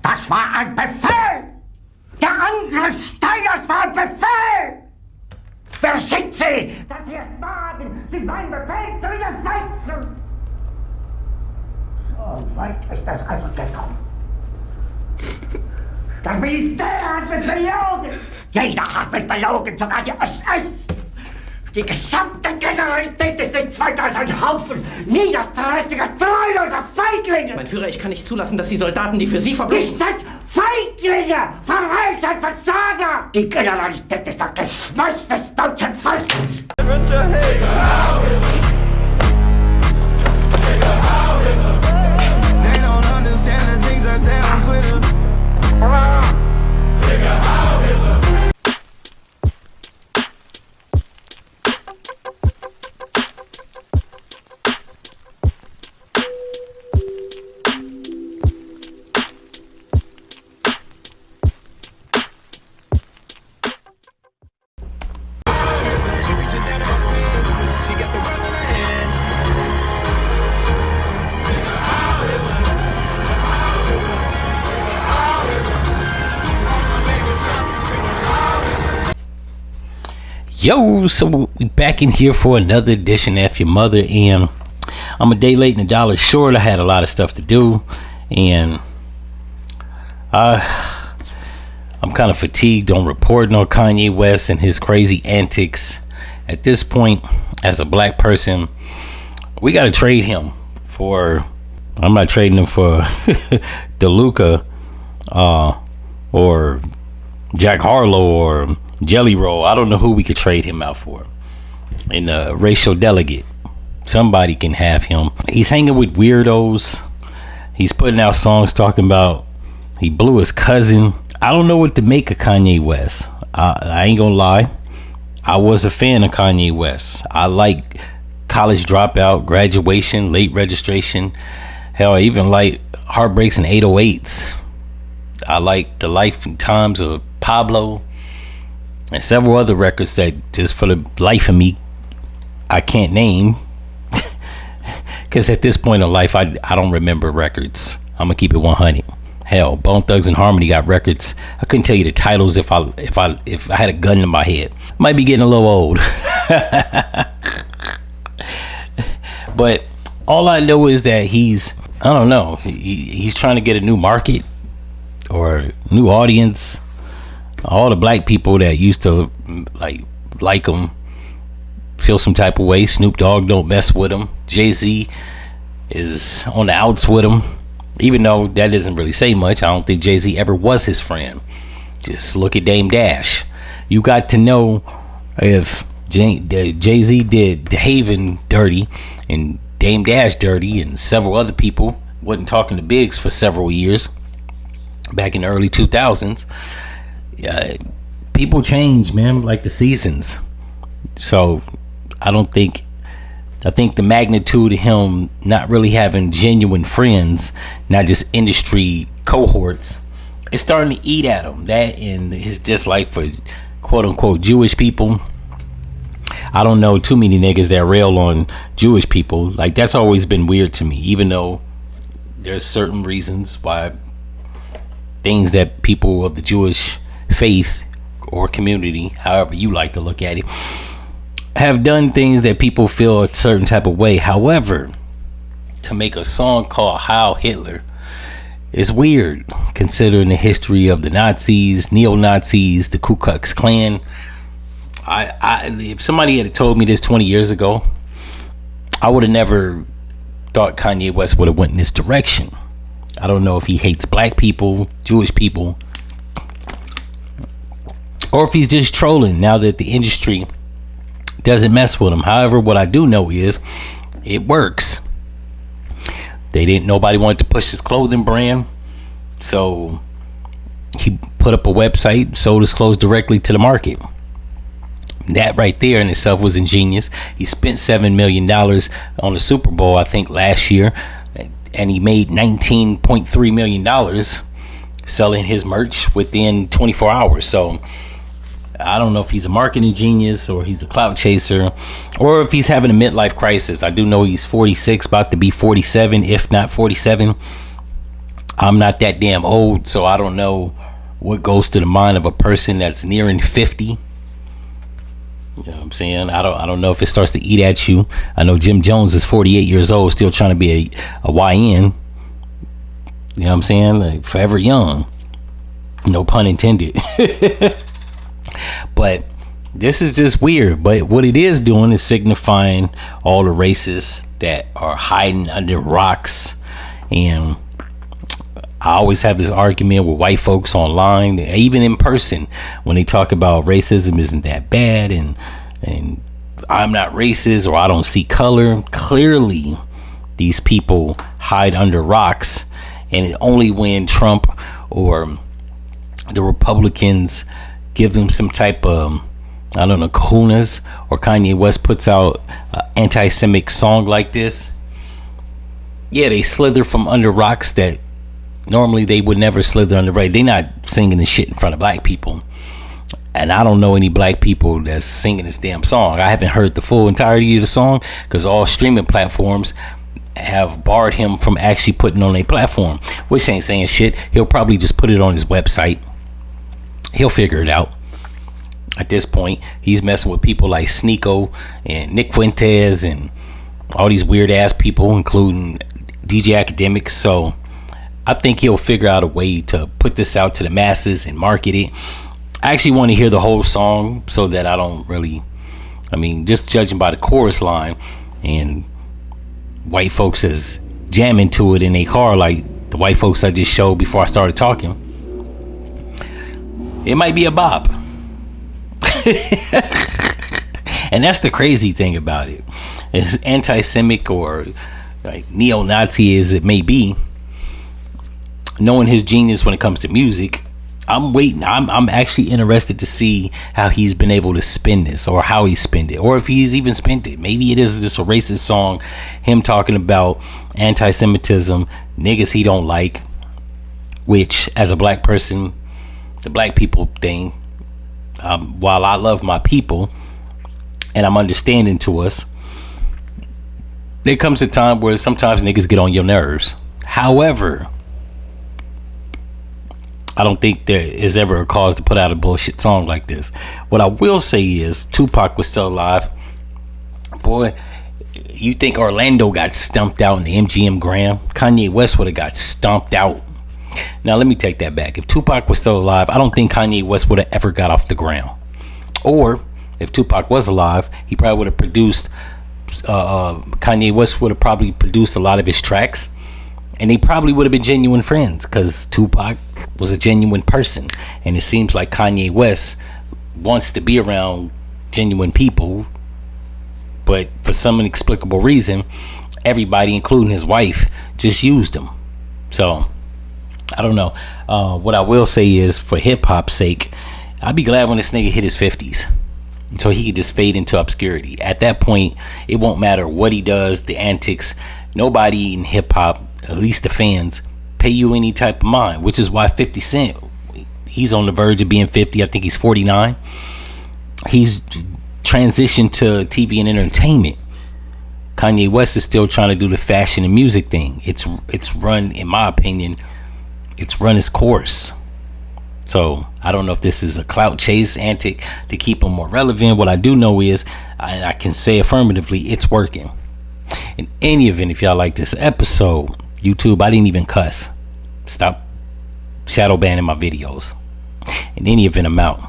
Das war ein Befehl! Der Angriff Steiners war ein Befehl! Wer schickt Sie, dass Sie es wagen, sich meinen Befehl zu widersetzen? So weit ist das also gekommen. Das Militär hat mich belogen! Jeder hat mich belogen, sogar die SS! Die gesamte Generalität ist nichts weiter als ein Haufen niederträchtiger, treuloser Feiglinge! Mein Führer, ich kann nicht zulassen, dass die Soldaten, die für Sie verbringen... Nicht als Feiglinge! Verreiter, Versager! Die Generalität ist das Geschmeiß des deutschen Volkes! They don't understand the things I said on Twitter. She got the world in her hands. Yo, so we back in here for another edition of F-ya-Motha, and I'm a day late and $1 short. I had a lot of stuff to do, and I'm kind of fatigued on reporting on Kanye West and his crazy antics. At this point, as a black person, we got to trade him for, I'm not trading him for DeLuca or Jack Harlow or Jelly Roll. I don't know who we could trade him out for. And a racial delegate, somebody can have him. He's hanging with weirdos. He's putting out songs talking about he blew his cousin. I don't know what to make of Kanye West. I ain't gonna lie, I was a fan of Kanye West. I like College Dropout, Graduation, Late Registration. Hell, I even like Heartbreaks and 808s. I like The Life and Times of Pablo and several other records that just for the life of me I can't name, because at this point in life I don't remember records. I'm gonna keep it 100. Hell, Bone Thugs and Harmony got records. I couldn't tell you the titles if I had a gun in my head. Might be getting a little old. But all I know is that he's trying to get a new market or new audience. All the black people that used to like him feel some type of way. Snoop Dogg don't mess with him. Jay-Z is on the outs with him, even though that doesn't really say much. I don't think Jay-Z ever was his friend. Just look at Dame Dash. You got to know if Jay-Z did DeHaven dirty and Dame Dash dirty, and several other people wasn't talking to Biggs for several years back in the early 2000s. People change, man, like the seasons. So I think the magnitude of him not really having genuine friends, not just industry cohorts, is starting to eat at him. That and his dislike for quote unquote Jewish people. I don't know too many niggas that rail on Jewish people. Like, that's always been weird to me, even though there's certain reasons why things that people of the Jewish faith or community, however you like to look at it, have done things that people feel a certain type of way. However, to make a song called Heil Hitler is weird, considering the history of the Nazis, neo-Nazis, the Ku Klux Klan. If somebody had told me this 20 years ago, I would have never thought Kanye West would have went in this direction. I don't know if he hates black people, Jewish people, or if he's just trolling now that the industry doesn't mess with him. However, what I do know is it works. Nobody wanted to push his clothing brand, so he put up a website, sold his clothes directly to the market. That right there in itself was ingenious. He spent $7 million on the Super Bowl, I think, last year, and he made $19.3 million selling his merch within 24 hours. So I don't know if he's a marketing genius or he's a clout chaser or if he's having a midlife crisis. I do know he's 46, about to be 47, if not 47. I'm not that damn old, so I don't know what goes to the mind of a person that's nearing 50. You know what I'm saying? I don't know if it starts to eat at you. I know Jim Jones is 48 years old, still trying to be a YN. You know what I'm saying? Like, forever young. No pun intended. But this is just weird. But what it is doing is signifying all the races that are hiding under rocks. And I always have this argument with white folks online, even in person, when they talk about racism isn't that bad and I'm not racist or I don't see color. Clearly, these people hide under rocks, and only when Trump or the Republicans give them some type of, I don't know, kahunas, or Kanye West puts out an anti-Semitic song like this, yeah, they slither from under rocks that normally they would never slither under. Right? They're not singing this shit in front of black people, and I don't know any black people that's singing this damn song. I haven't heard the full entirety of the song because all streaming platforms have barred him from actually putting on a platform, which ain't saying shit. He'll probably just put it on his website. He'll figure it out. At this point, he's messing with people like Sneeko and Nick Fuentes and all these weird ass people, including DJ Academics. So I think he'll figure out a way to put this out to the masses and market it. I actually want to hear the whole song so that I don't really, just judging by the chorus line and white folks is jamming to it in a car like the white folks I just showed before I started talking, it might be a bop. And that's the crazy thing about it. As anti-Semitic or like neo-Nazi as it may be, knowing his genius when it comes to music, I'm waiting. I'm actually interested to see how he's been able to spin this, or how he spent it, or if he's even spent it. Maybe it is just a racist song, him talking about anti-Semitism, niggas he don't like, which as a black person, the black people thing, while I love my people and I'm understanding to us, there comes a time where sometimes niggas get on your nerves. However, I don't think there is ever a cause to put out a bullshit song like this. What I will say is, Tupac was still alive. Boy, you think Orlando got stumped out in the MGM Grand? Kanye West would have got stomped out. Now, let me take that back. If Tupac was still alive, I don't think Kanye West would have ever got off the ground. Or, if Tupac was alive, he probably would have produced, Kanye West would have probably produced a lot of his tracks. And they probably would have been genuine friends, because Tupac was a genuine person, and it seems like Kanye West wants to be around genuine people, but for some inexplicable reason, everybody, including his wife, just used him. So I don't know. What I will say is, for hip-hop's sake, I'd be glad when this nigga hit his 50s, so he could just fade into obscurity. At that point, it won't matter what he does, the antics. Nobody in hip-hop, at least the fans, pay you any type of mind, which is why 50 Cent, he's on the verge of being 50. I think he's 49. He's transitioned to TV and entertainment. Kanye West is still trying to do the fashion and music thing. It's run, in my opinion, it's run its course. So I don't know if this is a clout chase antic to keep him more relevant. What I do know is, I can say affirmatively, it's working. In any event, if y'all like this episode, YouTube, I didn't even cuss. Stop shadow banning my videos. In any event, I'm out.